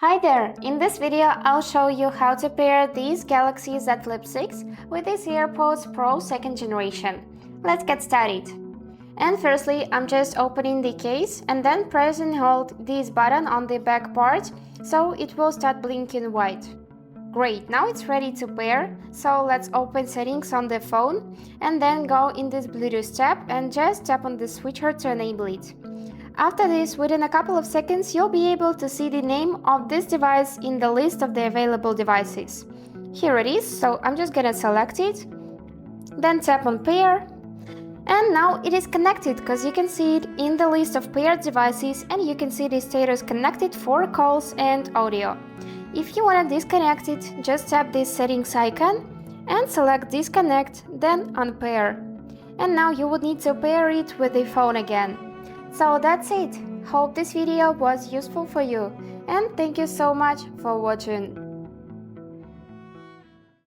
Hi there! In this video, I'll show you how to pair these Galaxy Z Flip 6 with this AirPods Pro 2nd generation. Let's get started. And firstly, I'm just opening the case and then press and hold this button on the back part so it will start blinking white. Great, now it's ready to pair, so let's open settings on the phone and then go in this Bluetooth tab and just tap on the switcher to enable it. After this, within a couple of seconds, you'll be able to see the name of this device in the list of the available devices. Here it is, so I'm just gonna select it, then tap on pair, and now it is connected because you can see it in the list of paired devices and you can see the status connected for calls and audio. If you want to disconnect it, just tap this settings icon and select disconnect, then unpair. And now you would need to pair it with the phone again. So that's it. Hope this video was useful for you and thank you so much for watching.